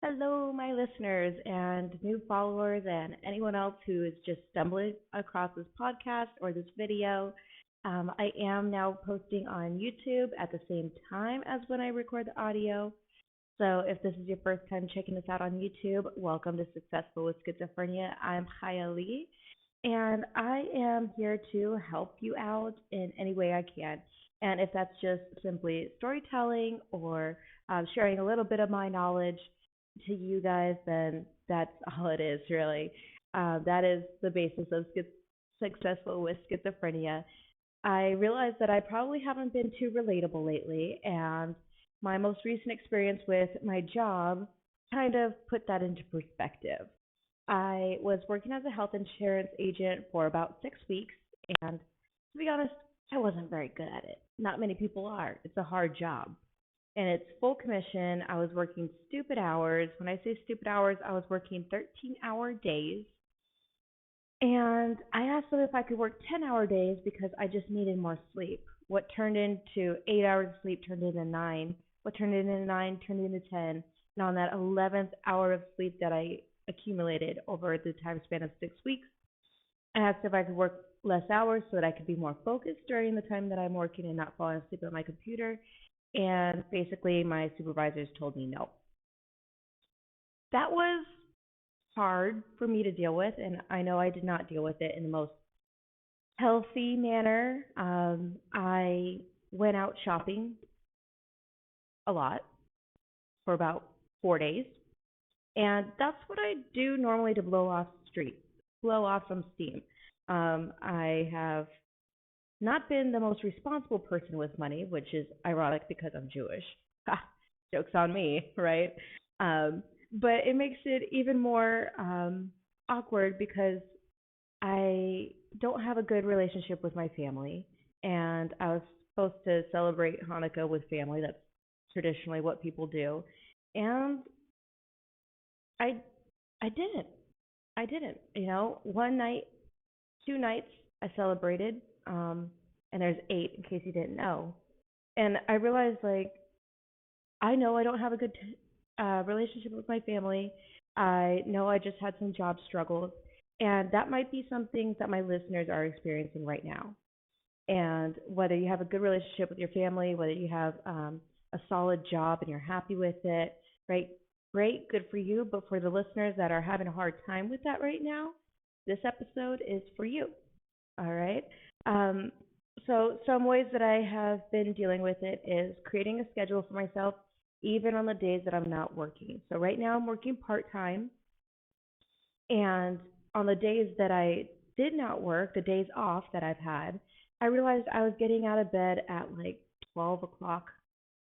Hello, my listeners and new followers, and anyone else who is just stumbling across this podcast or this video. I am now posting on YouTube at the same time as when I record the audio. So if this is your first time checking us out on YouTube, welcome to Successful with Schizophrenia. I'm Haya Lee, and I am here to help you out in any way I can. And if that's just simply storytelling or sharing a little bit of my knowledge to you guys, then that's all it is, really. That is the basis of Successful with Schizophrenia. I realized that I probably haven't been too relatable lately, and my most recent experience with my job kind of put that into perspective. I was working as a health insurance agent for about 6 weeks, and to be honest, I wasn't very good at it. Not many people are. It's a hard job. And it's full commission. I was working stupid hours. When I say stupid hours, I was working 13-hour days. And I asked them if I could work 10-hour days because I just needed more sleep. What turned into 8 hours of sleep turned into nine. What turned into nine turned into 10. And on that 11th hour of sleep that I accumulated over the time span of 6 weeks, I asked if I could work less hours so that I could be more focused during the time that I'm working and not falling asleep at my computer. And basically, my supervisors told me no. That was hard for me to deal with, and I know I did not deal with it in the most healthy manner. I went out shopping a lot for about 4 days, and that's what I do normally to blow off some steam. I have not been the most responsible person with money, which is ironic because I'm Jewish. Ha, joke's on me, right? But it makes it even more awkward because I don't have a good relationship with my family, and I was supposed to celebrate Hanukkah with family. That's traditionally what people do, and I I didn't. I didn't. One night, 2 nights I celebrated, and there's eight in case you didn't know. And I realized like I know I don't have a good relationship with my family. I know I just had some job struggles, and that might be something that my listeners are experiencing right now. And whether you have a good relationship with your family, whether you have a solid job and you're happy with it, right? Great, good for you. But for the listeners that are having a hard time with that right now, this episode is for you. All right. Um, so some ways that I have been dealing with it is creating a schedule for myself, even on the days that I'm not working. So right now I'm working part time, and on the days that I did not work, the days off that I've had, I realized I was getting out of bed at like 12 o'clock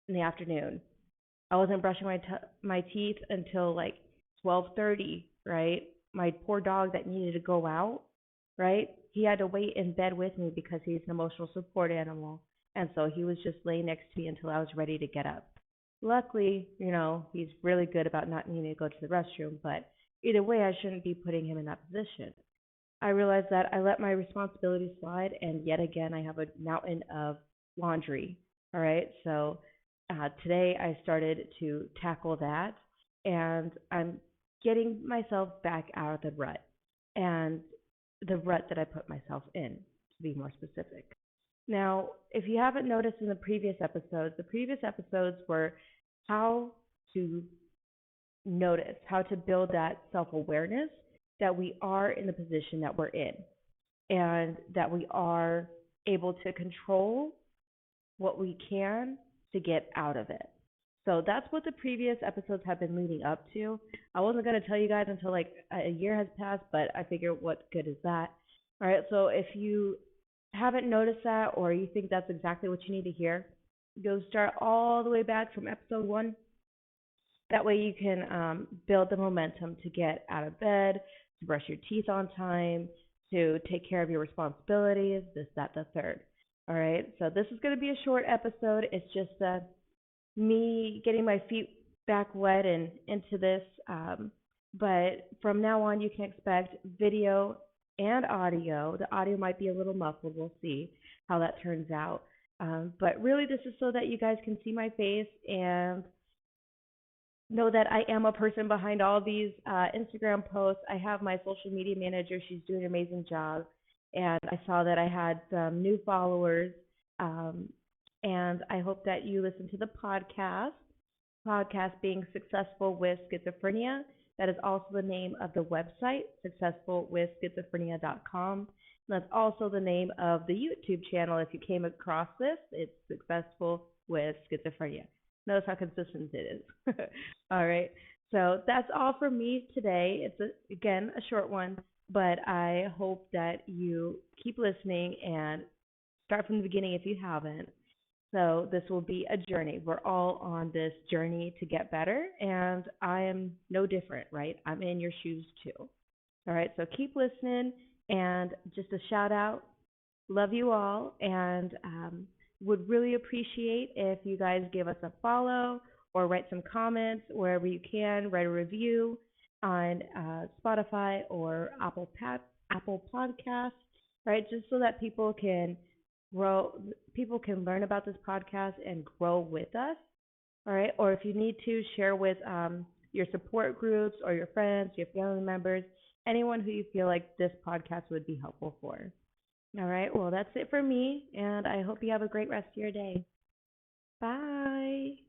in the afternoon. I wasn't brushing my teeth until like 12:30, right? My poor dog that needed to go out, right? He had to wait in bed with me because he's an emotional support animal. And so he was just laying next to me until I was ready to get up. Luckily, he's really good about not needing to go to the restroom, but either way, I shouldn't be putting him in that position. I realized that I let my responsibilities slide, and yet again, I have a mountain of laundry. All right, so today I started to tackle that, and I'm getting myself back out of the rut, and the rut that I put myself in, to be more specific. Now, if you haven't noticed in the previous episodes were how to notice, how to build that self awareness that we are in the position that we're in and that we are able to control what we can to get out of it. So that's what the previous episodes have been leading up to. I wasn't going to tell you guys until like a year has passed, but I figure what good is that? All right, so if you haven't noticed that or you think that's exactly what you need to hear, go start all the way back from episode one. That way you can build the momentum to get out of bed, to brush your teeth on time, to take care of your responsibilities, this, that, the third. All right, so this is going to be a short episode. It's just me getting my feet back wet and into this. But from now on, you can expect video and audio. The audio might be a little muffled. We'll see how that turns out. But really, this is so that you guys can see my face and know that I am a person behind all these Instagram posts. I have my social media manager. She's doing an amazing job. And I saw that I had some new followers. Um, and I hope that you listen to the podcast being Successful with Schizophrenia. That is also the name of the website, successfulwithschizophrenia.com. And that's also the name of the YouTube channel. If you came across this, it's Successful with Schizophrenia. Notice how consistent it is. All right. So that's all for me today. It's again a short one, but I hope that you keep listening and start from the beginning if you haven't. So this will be a journey. We're all on this journey to get better, and I am no different, right? I'm in your shoes too. All right, so keep listening, and just a shout out. Love you all, and would really appreciate if you guys give us a follow or write some comments wherever you can. Write a review on Spotify or Apple Podcasts, right? Just so that grow, people can learn about this podcast and grow with us. All right. Or if you need to share with your support groups or your friends, your family members, anyone who you feel like this podcast would be helpful for. All right. Well, that's it for me. And I hope you have a great rest of your day. Bye.